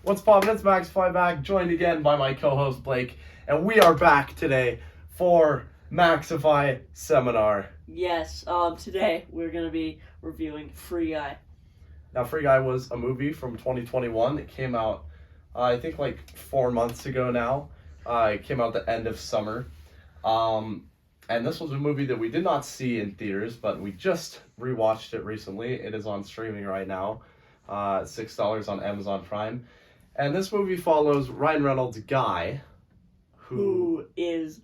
What's poppin'? It's Maxify back, joined again by my co-host Blake, and we are back today for Maxify Seminar. Yes, today we're going to be reviewing Free Guy. Now, Free Guy was a movie from 2021. It came out, I think, like 4 months ago now. It came out the end of summer. And this was a movie that we did not see in theaters, but we just rewatched it recently. It is on streaming right now, $6 on Amazon Prime. And this movie follows Ryan Reynolds' Guy, who is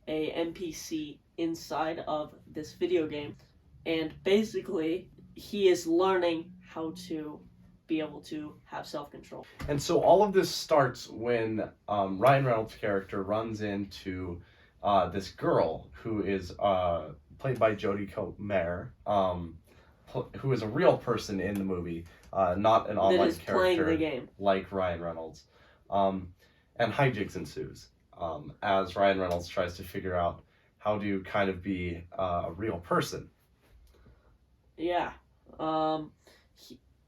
a NPC inside of this video game. And basically, he is learning how to be able to have self-control. And so all of this starts when Ryan Reynolds' character runs into this girl who is played by Jodie who is a real person in the movie, not an online character like Ryan Reynolds. And hijinks ensues as Ryan Reynolds tries to figure out how to kind of be a real person. Yeah.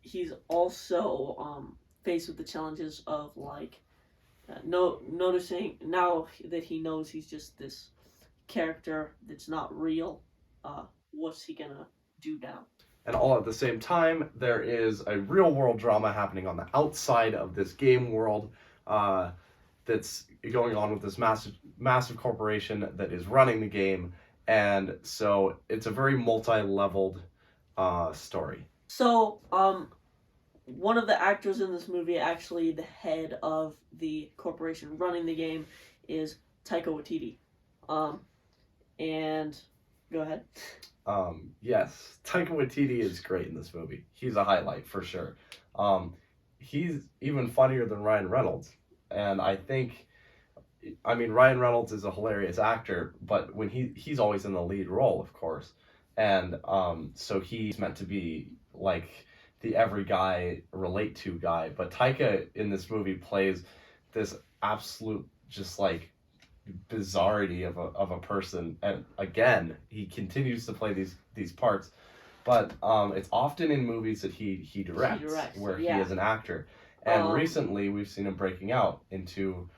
He's also faced with the challenges of noticing now that he knows he's just this character that's not real. What's he gonna do now? And all at the same time, there is a real world drama happening on the outside of this game world that's going on with this massive corporation that is running the game. And so it's a very multi-leveled story. So, one of the actors in this movie, actually the head of the corporation running the game, is Taika Waititi. And go ahead. Yes, Taika Waititi is great in this movie. He's a highlight for sure. He's even funnier than Ryan Reynolds. And Ryan Reynolds is a hilarious actor, but when he's always in the lead role, of course. And so he's meant to be like the every guy relate to guy. But Taika in this movie plays this absolute just like bizarrety of a person, and again he continues to play these parts, but it's often in movies that he directs where he is an actor, and recently we've seen him breaking out into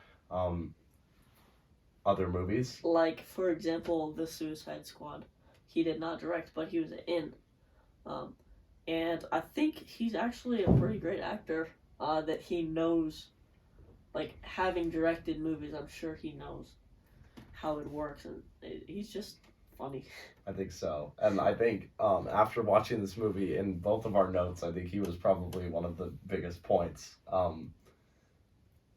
other movies, like for example The Suicide Squad. He did not direct, but he was in, and I think he's actually a pretty great actor, that he knows, like having directed movies, I'm sure he knows how it works, and he's just funny. I think so. And I think after watching this movie, in both of our notes, I think he was probably one of the biggest points.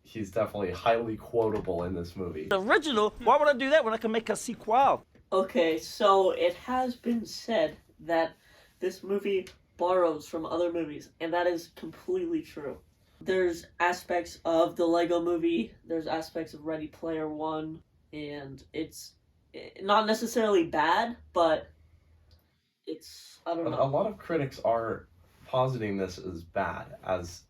He's definitely highly quotable in this movie. The original? Why would I do that when I can make a sequel? Okay, so it has been said that this movie borrows from other movies, and that is completely true. There's aspects of the Lego Movie, there's aspects of Ready Player One, and it's not necessarily bad, but it's, I don't know. A lot of critics are positing this as bad, as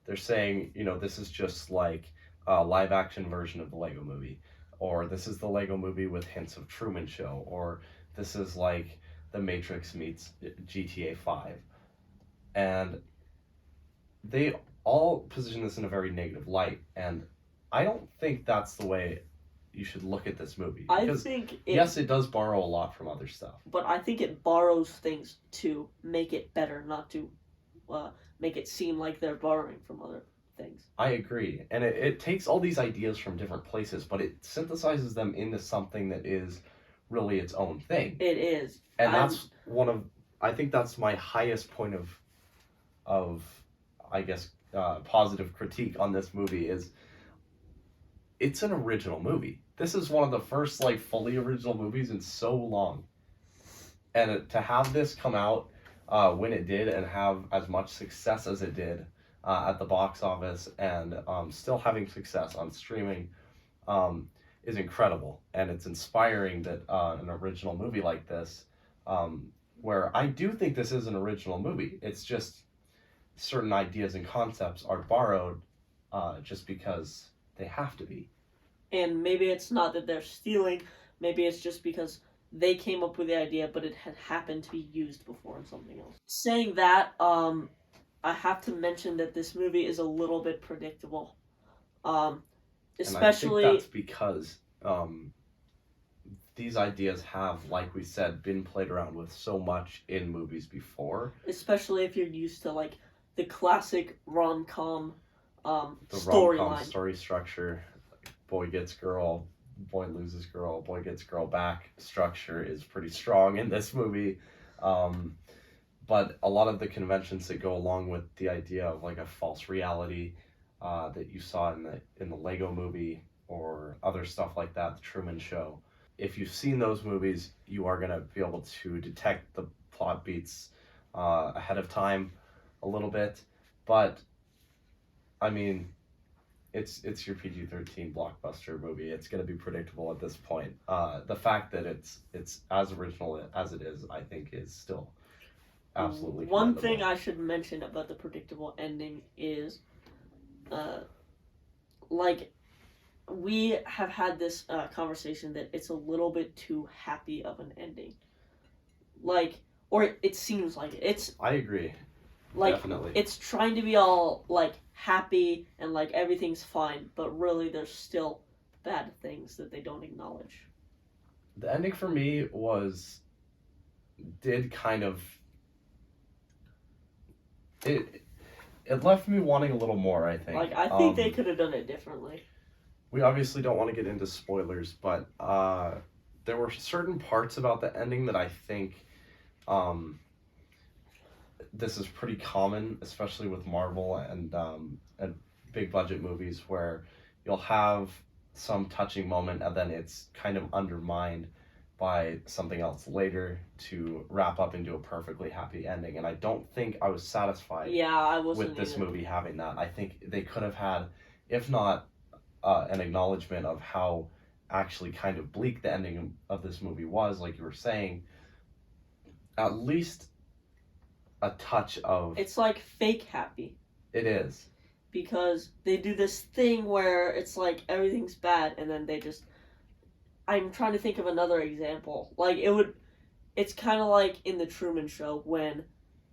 they're saying, this is just like a live action version of the Lego Movie, or this is the Lego Movie with hints of Truman Show, or this is like The Matrix meets GTA 5. And they all position this in a very negative light, and I don't think that's the way you should look at this movie. Yes, it does borrow a lot from other stuff, but I think it borrows things to make it better, not to make it seem like they're borrowing from other things. I agree, and it takes all these ideas from different places, but it synthesizes them into something that is really its own thing. It is, and that's I think that's my highest point of I guess positive critique on this movie is it's an original movie. This is one of the first fully original movies in so long, and to have this come out when it did and have as much success as it did at the box office, and still having success on streaming is incredible. And it's inspiring that an original movie like this, where I do think this is an original movie, it's just certain ideas and concepts are borrowed just because they have to be. And maybe it's not that they're stealing, maybe it's just because they came up with the idea, but it had happened to be used before in something else. Saying that, I have to mention that this movie is a little bit predictable. And Especially I think that's because these ideas have, like we said, been played around with so much in movies before. especially if you're used to like the classic rom-com The rom-com storyline. story structure, boy gets girl, boy loses girl, boy gets girl back structure is pretty strong in this movie. But a lot of the conventions that go along with the idea of like a false reality that you saw in the Lego movie or other stuff like that, the Truman Show. If you've seen those movies, you are going to be able to detect the plot beats ahead of time a little bit. But I mean, it's your PG-13 blockbuster movie. It's going to be predictable at this point. The fact that it's as original as it is, I think, is still absolutely One commendable. thing I should mention about the predictable ending is, like, we have had this conversation that it's a little bit too happy of an ending. Like, or it seems like it. It's I agree. like Definitely. it's trying to be all like happy and like everything's fine, but really there's still bad things that they don't acknowledge. The ending for me did kind of it left me wanting a little more, I think. Like, I think they could have done it differently. We obviously don't want to get into spoilers, but there were certain parts about the ending that I think this is pretty common, especially with Marvel and big budget movies, where you'll have some touching moment and then it's kind of undermined by something else later to wrap up into a perfectly happy ending. And I don't think I was satisfied I wasn't with this either. movie having that. I think they could have had, if not an acknowledgement of how actually kind of bleak the ending of this movie was, like you were saying, at least a touch of... It's like fake happy. It is. Because they do this thing where it's like everything's bad and then they just... I'm trying to think of another example. Like, it's kind of like in the Truman Show when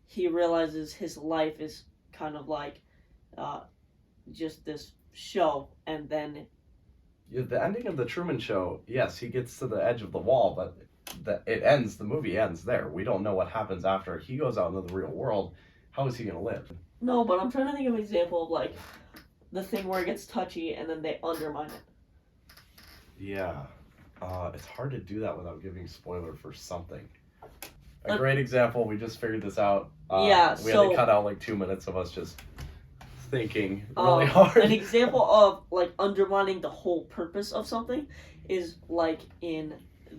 he realizes his life is kind of like just this show, and then... Yeah, the ending of the Truman Show, yes, he gets to the edge of the wall, but the movie ends there. We don't know what happens after he goes out into the real world. How is he going to live? No, but I'm trying to think of an example of like the thing where it gets touchy and then they undermine it. Yeah. It's hard to do that without giving spoiler for something. A great example, we just figured this out. We had to cut out like 2 minutes of us just thinking really hard. An example of like undermining the whole purpose of something is like in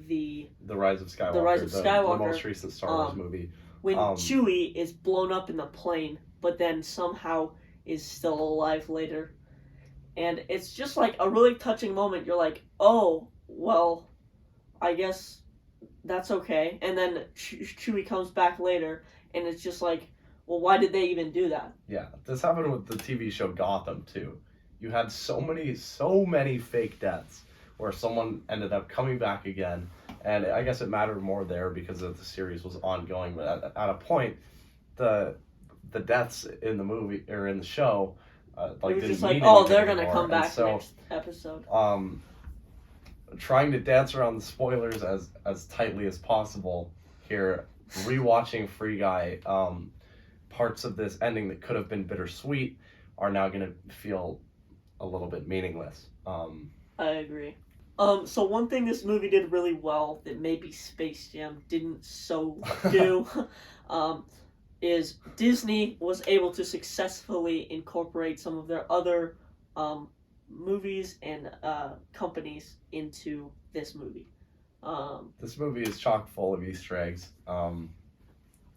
the Rise of Skywalker. The most recent Star Wars movie. When Chewie is blown up in the plane, but then somehow is still alive later. And it's just like a really touching moment. You're like, oh, well, I guess that's okay. And then Chewie comes back later, and it's just like, well, why did they even do that? Yeah, this happened with the TV show Gotham, too. You had so many fake deaths where someone ended up coming back again. And I guess it mattered more there because the series was ongoing. But at a point, the deaths in the movie or in the show, like, didn't just mean like, oh, anything they're gonna anymore. come back so, next episode. Trying to dance around the spoilers as tightly as possible here. Rewatching Free Guy, parts of this ending that could have been bittersweet are now going to feel a little bit meaningless. I agree. So one thing this movie did really well that maybe Space Jam didn't so do, is Disney was able to successfully incorporate some of their other movies and companies into this movie. This movie is chock full of Easter eggs. And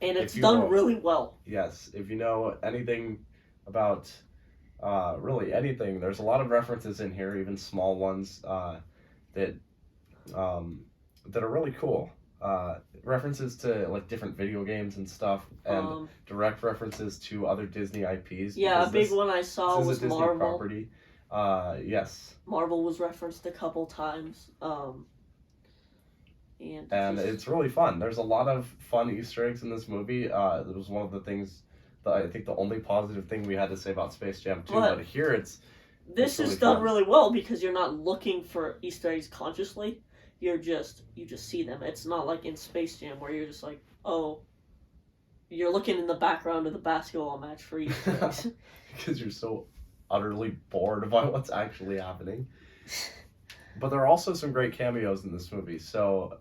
it's done really well. Yes, if you know anything about really anything, there's a lot of references in here, even small ones that are really cool. References to like different video games and stuff, and direct references to other Disney IPs. Yeah, a big one I saw was a Disney Marvel. Property. Yes. Marvel was referenced a couple times. And it's really fun. There's a lot of fun Easter eggs in this movie. It was one of the things I think the only positive thing we had to say about Space Jam 2, But but here it's This really is done fun. really well because you're not looking for Easter eggs consciously. You just see them. It's not like in Space Jam where you're just like, oh, you're looking in the background of the basketball match for Easter eggs. because you're so utterly bored by what's actually happening. But there are also some great cameos in this movie, so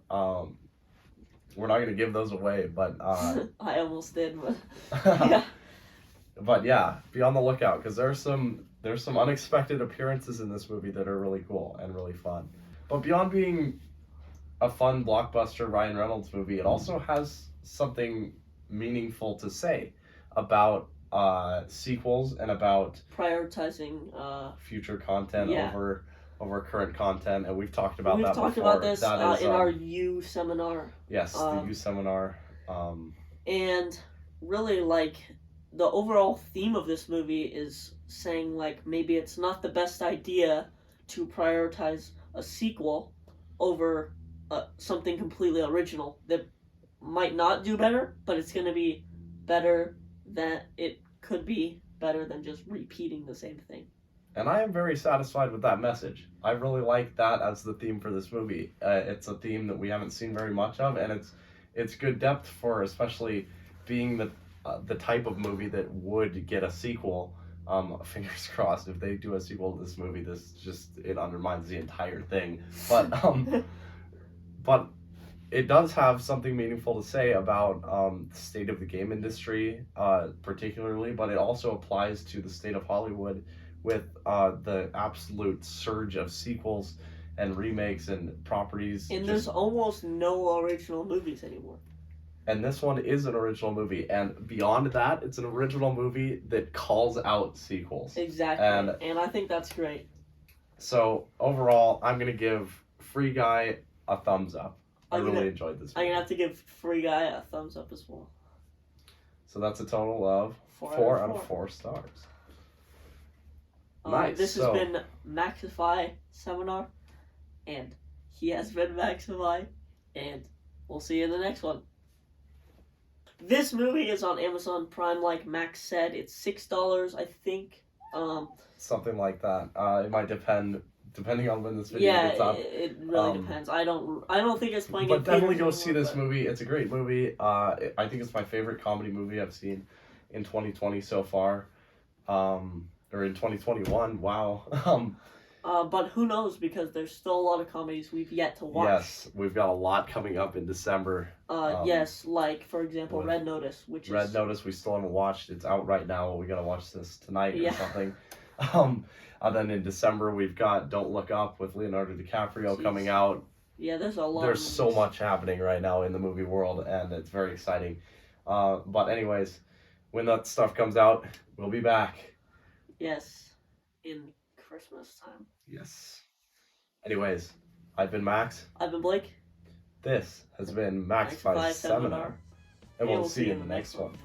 we're not going to give those away, but I almost did, but yeah. But yeah, be on the lookout because there's some unexpected appearances in this movie that are really cool and really fun. But beyond being a fun blockbuster Ryan Reynolds movie, it also has something meaningful to say about sequels and about Prioritizing future content yeah. over current content, and we've talked about that talked before. about this That is, in our U seminar. Yes, the U seminar. And really, like, the overall theme of this movie is saying, like, maybe it's not the best idea to prioritize a sequel over something completely original that might not do better, but it's going to be better than it could be better than just repeating the same thing. And I am very satisfied with that message. I really like that as the theme for this movie. It's a theme that we haven't seen very much of, and it's good depth for especially being the type of movie that would get a sequel. Fingers crossed if they do a sequel to this movie, it undermines the entire thing. But but it does have something meaningful to say about the state of the game industry, particularly, but it also applies to the state of Hollywood with the absolute surge of sequels and remakes and properties. And there's almost no original movies anymore. And this one is an original movie, and beyond that, it's an original movie that calls out sequels. Exactly, and I think that's great. So overall, I'm gonna give Free Guy a thumbs up. I really enjoyed this movie. I'm gonna have to give Free Guy a thumbs up as well. So that's a total of 4 out of 4 stars. Nice. This has been Maxify Seminar, and he has been Maxify, and we'll see you in the next one. This movie is on Amazon Prime, like Max said. It's $6, I think. Something like that. It might depending on when this video gets up. It really depends. I don't think it's playing. But definitely go see this movie. It's a great movie. I think it's my favorite comedy movie I've seen in 2020 so far, or in 2021. Wow. But who knows, because there's still a lot of comedies we've yet to watch. Yes, we've got a lot coming up in December. Yes, like, for example, Red Notice, Red Notice we still haven't watched. It's out right now. We gotta watch this tonight or something. And then in December we've got Don't Look Up with Leonardo DiCaprio coming out. Yeah, there's a lot. There's so much happening right now in the movie world, and it's very exciting. But anyways, when that stuff comes out, we'll be back. Yes, in Christmas time. Yes. Anyways, I've been Max. I've been Blake. This has been Maxify Seminar. And we'll see you in the next one.